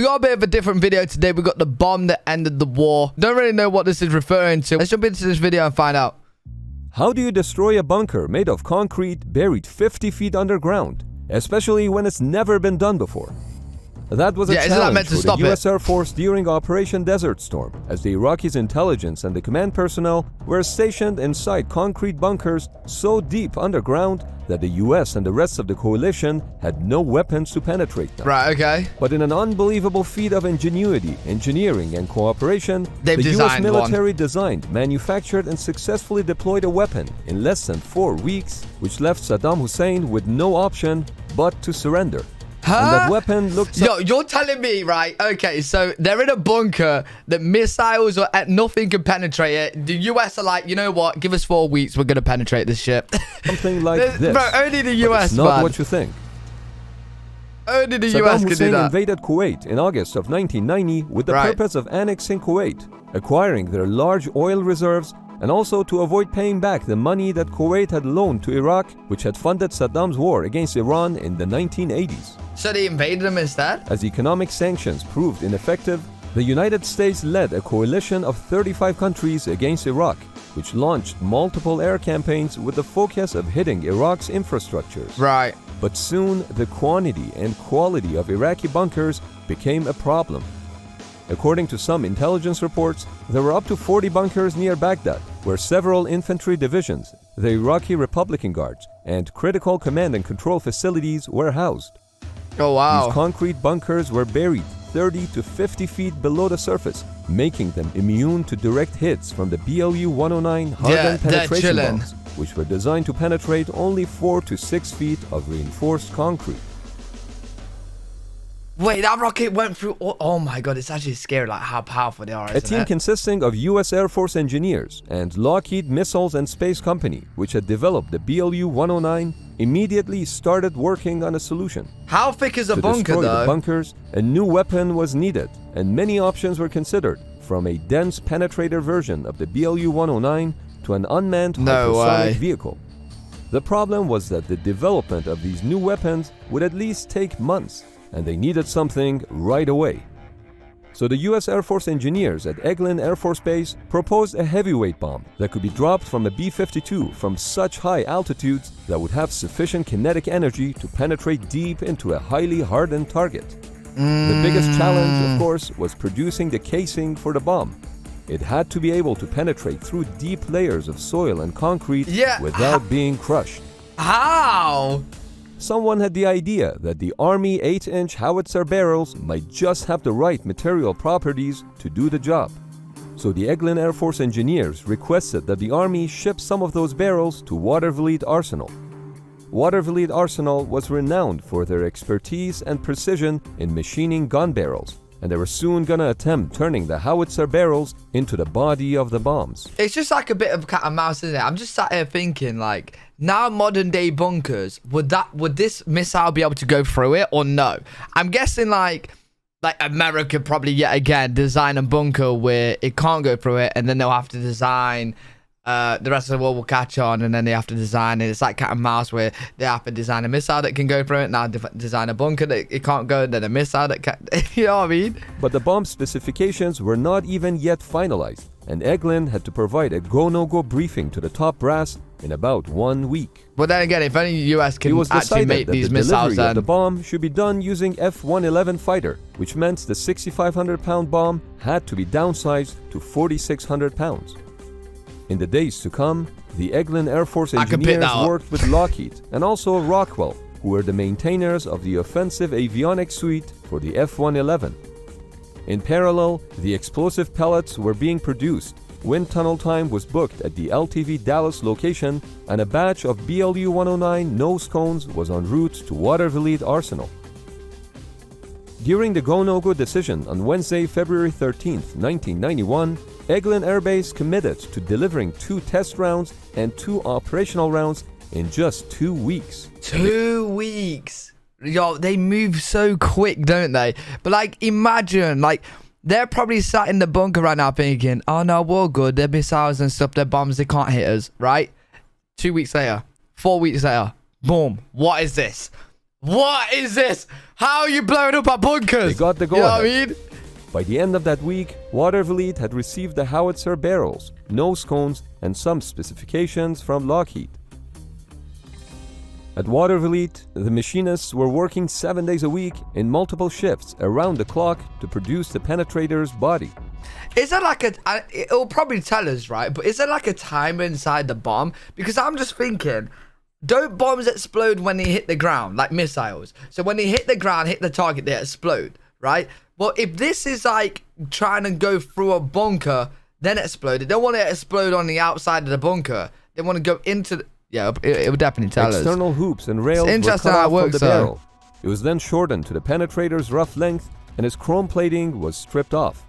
We got a bit of a different video today. We got the bomb that ended the war. Don't really know what this is referring to. Let's jump into this video and find out. How do you destroy a bunker made of concrete buried 50 feet underground, especially when it's never been done before? That was a challenge for the U.S. Air Force during Operation Desert Storm, as the Iraqis' intelligence and the command personnel were stationed inside concrete bunkers so deep underground that the U.S. and the rest of the coalition had no weapons to penetrate them. Right, okay. But in an unbelievable feat of ingenuity, engineering, and cooperation, the U.S. military designed, manufactured, and successfully deployed a weapon in less than 4 weeks, which left Saddam Hussein with no option but to surrender. Huh? And that weapon looks... Yo, you're telling me, right? Okay, so they're in a bunker that missiles or nothing can penetrate it. The US are like, you know what? Give us 4 weeks. We're going to penetrate this shit. Something like this. Bro, only the US, it's not what you think. Only the Saddam US can Hussein do that. invaded Kuwait in August of 1990 with the purpose of annexing Kuwait, acquiring their large oil reserves, and also to avoid paying back the money that Kuwait had loaned to Iraq, which had funded Saddam's war against Iran in the 1980s. So they invaded them instead? As economic sanctions proved ineffective, the United States led a coalition of 35 countries against Iraq, which launched multiple air campaigns with the focus of hitting Iraq's infrastructures. Right. But soon, the quantity and quality of Iraqi bunkers became a problem. According to some intelligence reports, there were up to 40 bunkers near Baghdad, where several infantry divisions, the Iraqi Republican Guards, and critical command and control facilities were housed. Oh, wow. These concrete bunkers were buried 30 to 50 feet below the surface, making them immune to direct hits from the BLU-109 hardened penetration bombs, which were designed to penetrate only 4 to 6 feet of reinforced concrete. Wait, that rocket went through... Oh my god, it's actually scary, like how powerful they are, A team consisting of U.S. Air Force engineers and Lockheed Missiles and Space Company, which had developed the BLU-109, immediately started working on a solution. How thick is a bunker, though? To destroy the bunkers, a new weapon was needed, and many options were considered, from a dense penetrator version of the BLU-109 to an unmanned hypersonic vehicle. The problem was that the development of these new weapons would at least take months, and they needed something right away. So the U.S. Air Force engineers at Eglin Air Force Base proposed a heavyweight bomb that could be dropped from a B-52 from such high altitudes that would have sufficient kinetic energy to penetrate deep into a highly hardened target. The biggest challenge, of course, was producing the casing for the bomb. It had to be able to penetrate through deep layers of soil and concrete without being crushed. How? Someone had the idea that the Army 8-inch howitzer barrels might just have the right material properties to do the job. So the Eglin Air Force engineers requested that the Army ship some of those barrels to Watervliet Arsenal. Watervliet Arsenal was renowned for their expertise and precision in machining gun barrels, and they were soon gonna attempt turning the howitzer barrels into the body of the bombs. It's just like a bit of cat and mouse, isn't it? I'm just sat here thinking, like, now modern day bunkers, would this missile be able to go through it or no? I'm guessing like America probably yet again design a bunker where it can't go through it, and then they'll have to design the rest of the world will catch on, and then they have to design it. It's like cat and mouse where they have to design a missile that can go through it, now design a bunker that it can't go, then a missile that can, you know what I mean? But the bomb specifications were not even yet finalized, and Eglin had to provide a go-no-go briefing to the top brass in about 1 week. But then again, if only the US can actually make these missiles, then the bomb should be done using F-111 fighter, which meant the 6,500-pound bomb had to be downsized to 4,600 pounds. In the days to come, the Eglin Air Force engineers worked with Lockheed and also Rockwell, who were the maintainers of the offensive avionics suite for the F-111. In parallel, the explosive pellets were being produced. Wind tunnel time was booked at the LTV Dallas location, and a batch of BLU-109 nose cones was en route to Watervliet Arsenal. During the go-no-go decision on Wednesday, February 13, 1991, Eglin Air Base committed to delivering 2 test rounds and 2 operational rounds in just 2 weeks. 2 weeks? Yo, they move so quick, don't they? But like, imagine, like, they're probably sat in the bunker right now thinking, oh no, we're good, they're missiles and stuff, they're bombs, they can't hit us, right? 2 weeks later, 4 weeks later, boom, what is this? What is this? How are you blowing up our bunkers? They got the go-ahead. You know what I mean? By the end of that week, Watervliet had received the howitzer barrels, nose cones, and some specifications from Lockheed. At Watervliet, the machinists were working 7 days a week in multiple shifts around the clock to produce the penetrator's body. Is there like it'll probably tell us, right? But is there like a timer inside the bomb? Because I'm just thinking, don't bombs explode when they hit the ground, like missiles? So when they hit the ground, hit the target, they explode, right? Well, if this is like trying to go through a bunker, then explode, they don't want to explode on the outside of the bunker. They want to go into the... Yeah, it would definitely tell us. External hoops and rails were cut off from the barrel. It was then shortened to the penetrator's rough length, and its chrome plating was stripped off.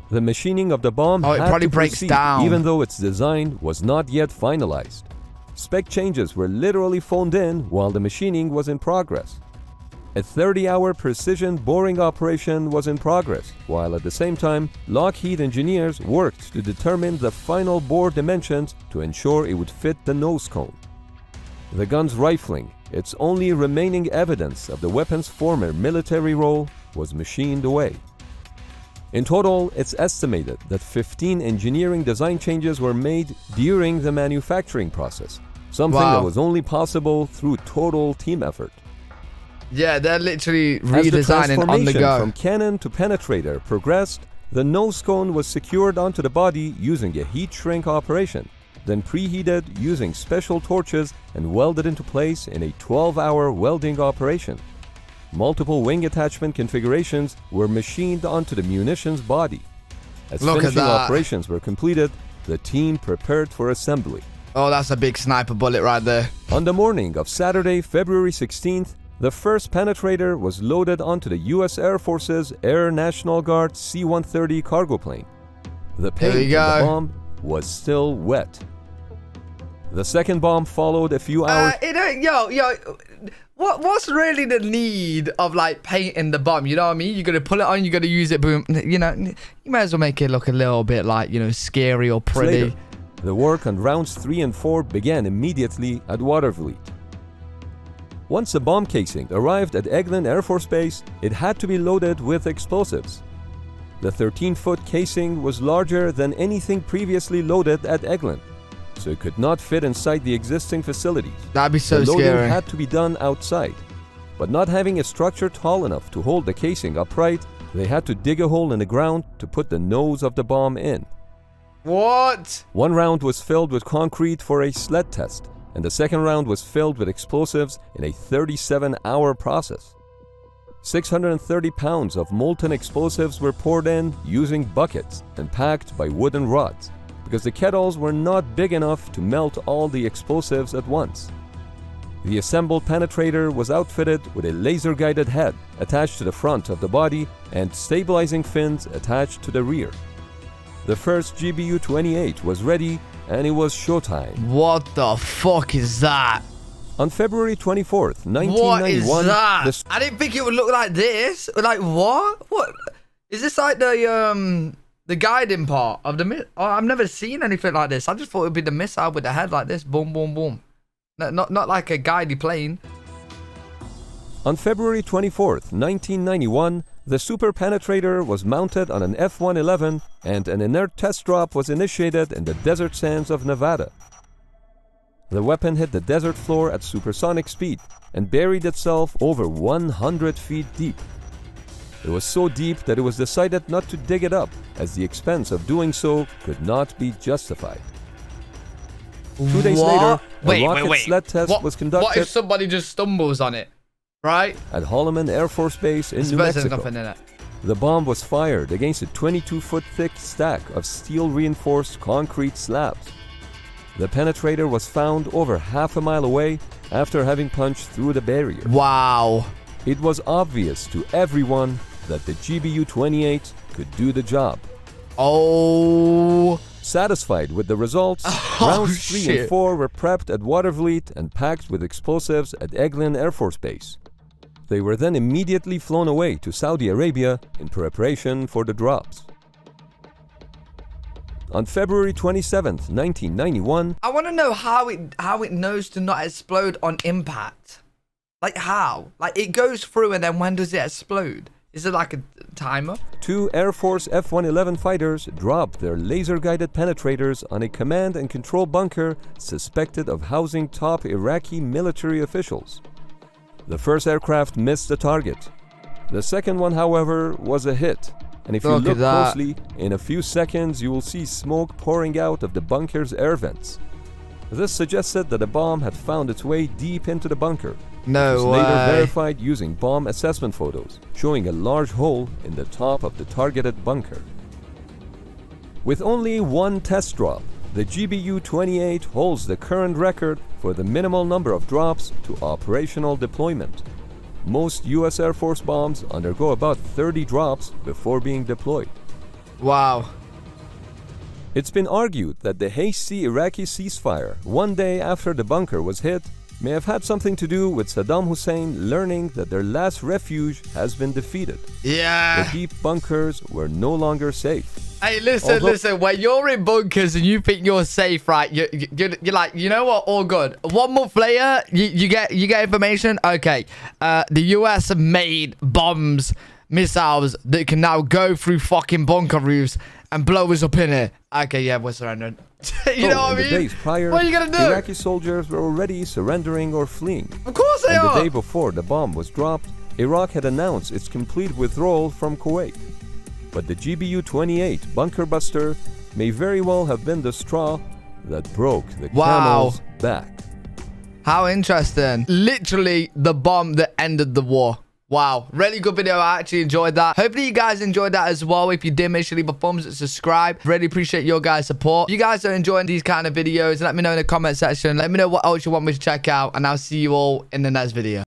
The machining of the bomb had probably to breaks proceed, down, even though its design was not yet finalized. Spec changes were literally phoned in while the machining was in progress. A 30-hour precision boring operation was in progress, while at the same time, Lockheed engineers worked to determine the final bore dimensions to ensure it would fit the nose cone. The gun's rifling, its only remaining evidence of the weapon's former military role, was machined away. In total, it's estimated that 15 engineering design changes were made during the manufacturing process, something that was only possible through total team effort. Yeah, they're literally redesigning As the transformation on the go. from cannon to penetrator progressed, the nose cone was secured onto the body using a heat shrink operation, then preheated using special torches and welded into place in a 12-hour welding operation. Multiple wing attachment configurations were machined onto the munitions body. As finishing operations were completed, the team prepared for assembly. Oh, that's a big sniper bullet right there. On the morning of Saturday, February 16th, the first penetrator was loaded onto the U.S. Air Force's Air National Guard C-130 cargo plane. The paint of the bomb was still wet. The second bomb followed a few hours. What's really the need of like painting the bomb? You know what I mean? You're gonna pull it on, you're gonna use it, boom. You know, you might as well make it look a little bit like, you know, scary or pretty. Later, the work on rounds 3 and 4 began immediately at Watervliet. Once the bomb casing arrived at Eglin Air Force Base, it had to be loaded with explosives. The 13-foot casing was larger than anything previously loaded at Eglin, so it could not fit inside the existing facilities. That'd be so scary. The loading scary. had to be done outside, but not having a structure tall enough to hold the casing upright, they had to dig a hole in the ground to put the nose of the bomb in. What? One round was filled with concrete for a sled test, and the second round was filled with explosives in a 37-hour process. 630 pounds of molten explosives were poured in using buckets and packed by wooden rods, because the kettles were not big enough to melt all the explosives at once. The assembled penetrator was outfitted with a laser-guided head attached to the front of the body and stabilizing fins attached to the rear. The first GBU-28 was ready, and it was showtime. What the fuck is that? On February 24th, 1991... What is that? I didn't think it would look like this. Like, what? What? Is this like the guiding part of the... Oh, I've never seen anything like this. I just thought it would be the missile with the head like this. Boom, boom, boom. No, not like a guided plane. On February 24th, 1991, the Super Penetrator was mounted on an F-111 and an inert test drop was initiated in the desert sands of Nevada. The weapon hit the desert floor at supersonic speed and buried itself over 100 feet deep. It was so deep that it was decided not to dig it up, as the expense of doing so could not be justified. 2 days later, a rocket sled test was conducted. What if somebody just stumbles on it? Right? At Holloman Air Force Base in New Mexico. Nothing in it. The bomb was fired against a 22-foot thick stack of steel-reinforced concrete slabs. The penetrator was found over half a mile away after having punched through the barrier. Wow. It was obvious to everyone that the GBU-28 could do the job. Oh. Satisfied with the results, rounds 3 and 4 were prepped at Watervliet and packed with explosives at Eglin Air Force Base. They were then immediately flown away to Saudi Arabia in preparation for the drops. On February 27th, 1991... I want to know how it knows to not explode on impact. Like how? Like it goes through and then when does it explode? Is it like a timer? 2 Air Force F-111 fighters dropped their laser-guided penetrators on a command and control bunker suspected of housing top Iraqi military officials. The first aircraft missed the target. The second one, however, was a hit. And if you look closely, in a few seconds you will see smoke pouring out of the bunker's air vents. This suggested that a bomb had found its way deep into the bunker. No It was way. later verified using bomb assessment photos, showing a large hole in the top of the targeted bunker. With only one test drop, the GBU-28 holds the current record for the minimal number of drops to operational deployment. Most U.S. Air Force bombs undergo about 30 drops before being deployed. Wow. It's been argued that the hasty Iraqi ceasefire, one day after the bunker was hit, may have had something to do with Saddam Hussein learning that their last refuge has been defeated. Yeah. The deep bunkers were no longer safe. Hey, listen. When you're in bunkers and you think you're safe, right? You're like, you know what? All good. 1 month later, you get information. Okay, the US made bombs, missiles that can now go through fucking bunker roofs and blow us up in it. Okay, yeah, we're surrendering. You know what I mean? In the days prior, what are you gonna do? Iraqi soldiers were already surrendering or fleeing. Of course they and are. The day before the bomb was dropped, Iraq had announced its complete withdrawal from Kuwait. But the GBU-28 bunker buster may very well have been the straw that broke the camel's back. How interesting. Literally the bomb that ended the war. Wow, really good video. I actually enjoyed that. Hopefully you guys enjoyed that as well. If you did, make sure to leave a thumbs up, subscribe. Really appreciate your guys' support. If you guys are enjoying these kind of videos, let me know in the comment section. Let me know what else you want me to check out, and I'll see you all in the next video.